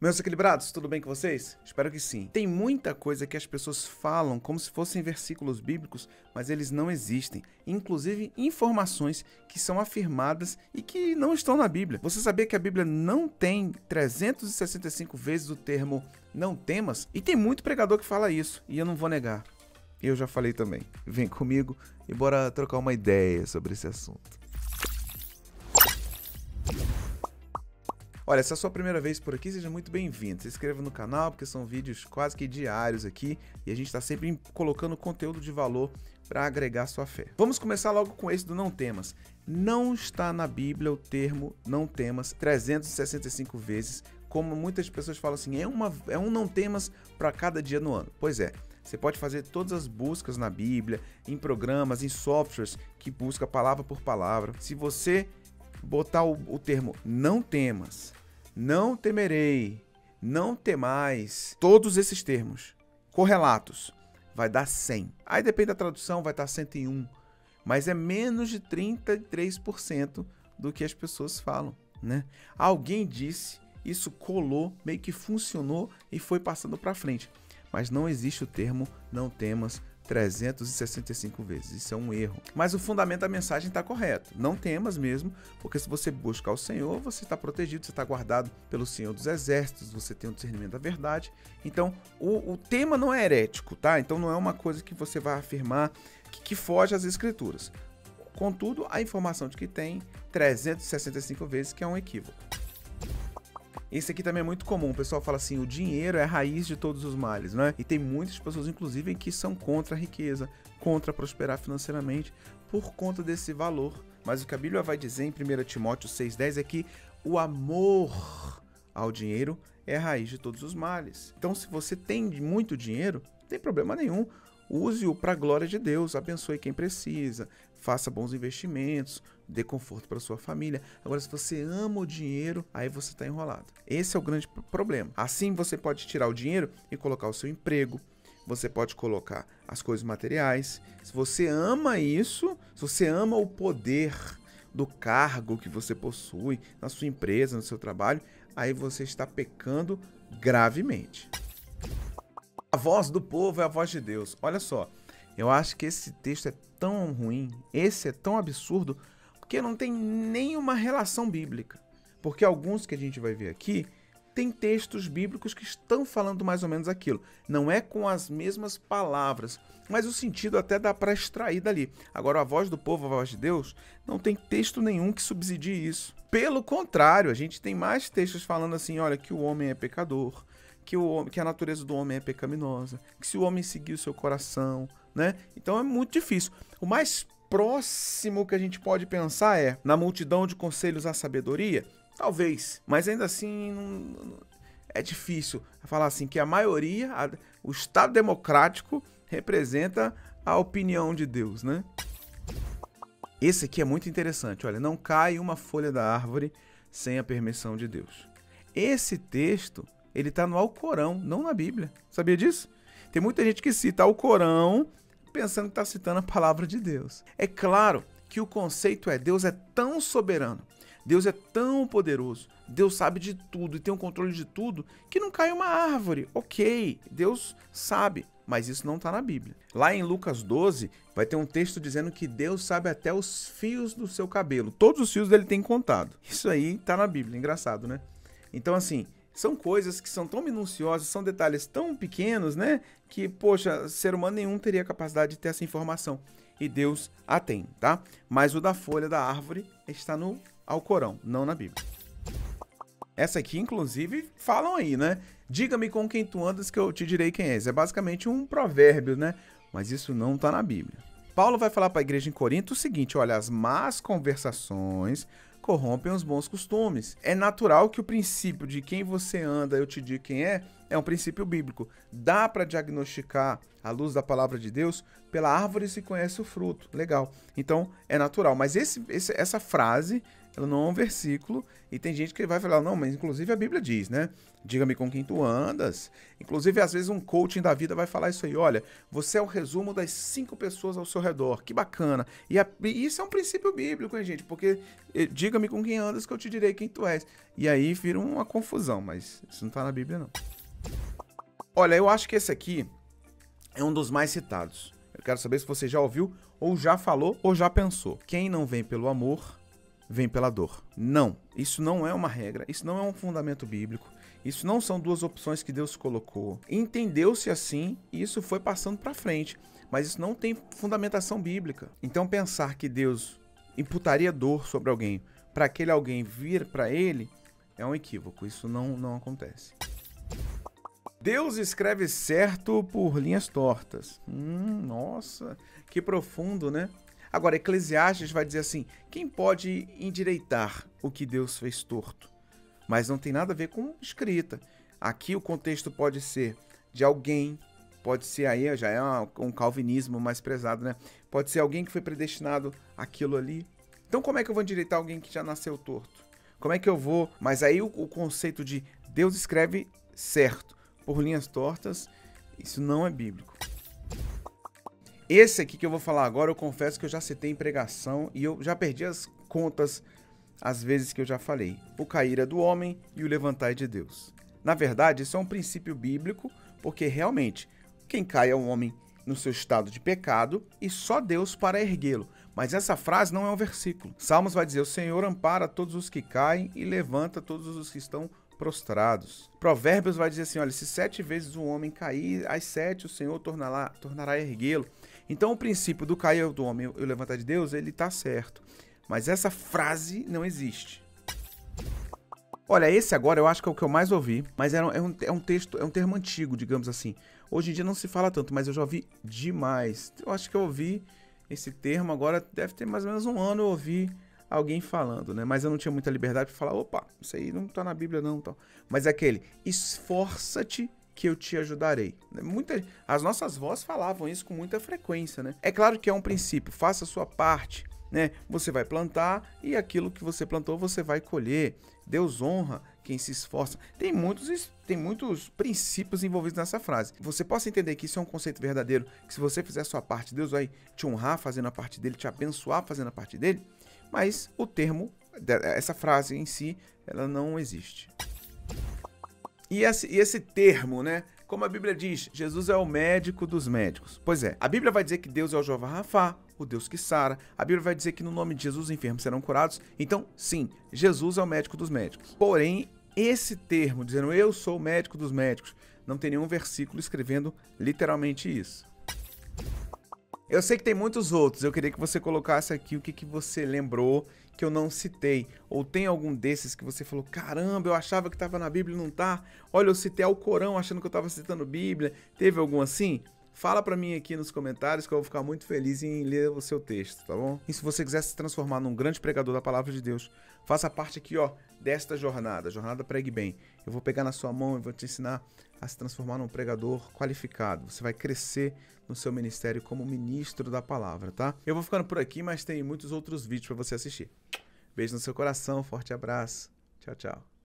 Meus equilibrados, tudo bem com vocês? Espero que sim. Tem muita coisa que as pessoas falam como se fossem versículos bíblicos, mas eles não existem. Inclusive informações que são afirmadas e que não estão na Bíblia. Você sabia que a Bíblia não tem 365 vezes o termo não temas? E tem muito pregador que fala isso, e eu não vou negar. Eu já falei também. Vem comigo e bora trocar uma ideia sobre esse assunto. Olha, se é a sua primeira vez por aqui, seja muito bem-vindo. Se inscreva no canal, porque são vídeos quase que diários aqui e a gente está sempre colocando conteúdo de valor para agregar sua fé. Vamos começar logo com esse do não temas. Não está na Bíblia o termo não temas 365 vezes, como muitas pessoas falam assim, é um não temas para cada dia no ano. Pois é. Você pode fazer todas as buscas na Bíblia, em programas, em softwares que busca palavra por palavra. Se você botar o termo não temas, não temerei, não temais, todos esses termos correlatos, vai dar 100. Aí depende da tradução, vai estar 101, mas é menos de 33% do que as pessoas falam, né? Alguém disse, isso colou, meio que funcionou e foi passando para frente. Mas não existe o termo não temas 365 vezes. Isso é um erro. Mas o fundamento da mensagem está correto. Não temas mesmo, porque se você buscar o Senhor, você está protegido, você está guardado pelo Senhor dos Exércitos, você tem o discernimento da verdade. Então, o tema não é herético, tá? Então, não é uma coisa que você vai afirmar que foge às Escrituras. Contudo, a informação de que tem 365 vezes, que é um equívoco. Esse aqui também é muito comum, o pessoal fala assim, o dinheiro é a raiz de todos os males, né? E tem muitas pessoas, inclusive, que são contra a riqueza, contra prosperar financeiramente, por conta desse valor. Mas o que a Bíblia vai dizer em 1 Timóteo 6,10 é que o amor ao dinheiro é a raiz de todos os males. Então, se você tem muito dinheiro, não tem problema nenhum. Use-o para a glória de Deus, abençoe quem precisa, faça bons investimentos, dê conforto para sua família. Agora, se você ama o dinheiro, aí você está enrolado. Esse é o grande problema. Assim, você pode tirar o dinheiro e colocar o seu emprego, você pode colocar as coisas materiais. Se você ama isso, se você ama o poder do cargo que você possui na sua empresa, no seu trabalho, aí você está pecando gravemente. A voz do povo é a voz de Deus. Olha só, eu acho que esse texto é tão ruim, esse é tão absurdo, porque não tem nenhuma relação bíblica. Porque alguns que a gente vai ver aqui, tem textos bíblicos que estão falando mais ou menos aquilo. Não é com as mesmas palavras, mas o sentido até dá para extrair dali. Agora, a voz do povo, a voz de Deus, não tem texto nenhum que subsidie isso. Pelo contrário, a gente tem mais textos falando assim, olha, que o homem é pecador, que a natureza do homem é pecaminosa, que se o homem seguir o seu coração, né? Então é muito difícil. O mais próximo que a gente pode pensar é, na multidão de conselhos à sabedoria, talvez, mas ainda assim é difícil falar assim que a maioria, o Estado democrático representa a opinião de Deus, né? Esse aqui é muito interessante, olha, não cai uma folha da árvore sem a permissão de Deus. Esse texto, ele está no Alcorão, não na Bíblia. Sabia disso? Tem muita gente que cita Alcorão pensando que está citando a palavra de Deus. É claro que o conceito é, Deus é tão soberano, Deus é tão poderoso, Deus sabe de tudo e tem o controle de tudo, que não cai uma árvore. Ok, Deus sabe, mas isso não está na Bíblia. Lá em Lucas 12, vai ter um texto dizendo que Deus sabe até os fios do seu cabelo. Todos os fios dele tem contado. Isso aí está na Bíblia, engraçado, né? Então, assim, são coisas que são tão minuciosas, são detalhes tão pequenos, né? Que, poxa, ser humano nenhum teria capacidade de ter essa informação. E Deus a tem, tá? Mas o da folha da árvore está no Alcorão, não na Bíblia. Essa aqui, inclusive, falam aí, né? Diga-me com quem tu andas que eu te direi quem és. É basicamente um provérbio, né? Mas isso não está na Bíblia. Paulo vai falar para a igreja em Corinto o seguinte, olha, as más conversações corrompem os bons costumes. É natural que o princípio de quem você anda, eu te digo quem é um princípio bíblico. Dá para diagnosticar, à luz da palavra de Deus, pela árvore se conhece o fruto. Legal. Então, é natural. Mas essa frase ela não é um versículo, e tem gente que vai falar, não, mas inclusive a Bíblia diz, né? Diga-me com quem tu andas. Inclusive, às vezes, um coaching da vida vai falar isso aí, olha, você é o resumo das 5 pessoas ao seu redor, que bacana. E isso é um princípio bíblico, hein, gente? Porque diga-me com quem andas que eu te direi quem tu és. E aí vira uma confusão, mas isso não tá na Bíblia, não. Olha, eu acho que esse aqui é um dos mais citados. Eu quero saber se você já ouviu, ou já falou, ou já pensou. Quem não vem pelo amor, vem pela dor. Não, isso não é uma regra, isso não é um fundamento bíblico, isso não são duas opções que Deus colocou. Entendeu-se assim e isso foi passando para frente, mas isso não tem fundamentação bíblica. Então pensar que Deus imputaria dor sobre alguém para aquele alguém vir para ele é um equívoco, isso não acontece. Deus escreve certo por linhas tortas. Nossa, que profundo, né? Agora, Eclesiastes vai dizer assim, quem pode endireitar o que Deus fez torto? Mas não tem nada a ver com escrita. Aqui o contexto pode ser de alguém, pode ser aí, já é um calvinismo mais pesado, né? Pode ser alguém que foi predestinado àquilo ali. Então como é que eu vou endireitar alguém que já nasceu torto? Como é que eu vou... Mas aí o conceito de Deus escreve certo por linhas tortas, isso não é bíblico. Esse aqui que eu vou falar agora, eu confesso que eu já citei em pregação e eu já perdi as contas às vezes que eu já falei. O cair é do homem e o levantar é de Deus. Na verdade, isso é um princípio bíblico, porque realmente quem cai é um homem no seu estado de pecado e só Deus para erguê-lo. Mas essa frase não é um versículo. Salmos vai dizer, o Senhor ampara todos os que caem e levanta todos os que estão prostrados. Provérbios vai dizer assim, olha, se 7 vezes um homem cair, às 7 o Senhor tornará a erguê-lo. Então o princípio do cair do homem e o levantar de Deus, ele está certo. Mas essa frase não existe. Olha, esse agora eu acho que é o que eu mais ouvi, mas é um texto, é um termo antigo, digamos assim. Hoje em dia não se fala tanto, mas eu já ouvi demais. Eu acho que eu ouvi esse termo agora, deve ter mais ou menos um ano eu ouvi alguém falando, né? Mas eu não tinha muita liberdade para falar, opa, isso aí não tá na Bíblia não, tal. Mas é aquele, esforça-te que eu te ajudarei. As nossas vozes falavam isso com muita frequência, né? É claro que é um princípio, faça a sua parte, né? Você vai plantar e aquilo que você plantou você vai colher. Deus honra quem se esforça. Tem muitos princípios envolvidos nessa frase. Você possa entender que isso é um conceito verdadeiro, que se você fizer a sua parte, Deus vai te honrar fazendo a parte dele, te abençoar fazendo a parte dele, mas o termo, essa frase em si, ela não existe. E esse termo, né? Como a Bíblia diz, Jesus é o médico dos médicos. Pois é, a Bíblia vai dizer que Deus é o Jeová Rafá, o Deus que sara. A Bíblia vai dizer que no nome de Jesus os enfermos serão curados. Então, sim, Jesus é o médico dos médicos. Porém, esse termo, dizendo eu sou o médico dos médicos, não tem nenhum versículo escrevendo literalmente isso. Eu sei que tem muitos outros, eu queria que você colocasse aqui o que você lembrou que eu não citei. Ou tem algum desses que você falou, caramba, eu achava que estava na Bíblia e não tá. Olha, eu citei Alcorão achando que eu estava citando Bíblia. Teve algum assim? Fala pra mim aqui nos comentários que eu vou ficar muito feliz em ler o seu texto, tá bom? E se você quiser se transformar num grande pregador da Palavra de Deus, faça parte aqui, ó, desta jornada Pregue Bem. Eu vou pegar na sua mão e vou te ensinar a se transformar num pregador qualificado. Você vai crescer no seu ministério como ministro da palavra, tá? Eu vou ficando por aqui, mas tem muitos outros vídeos para você assistir. Beijo no seu coração, forte abraço. Tchau, tchau.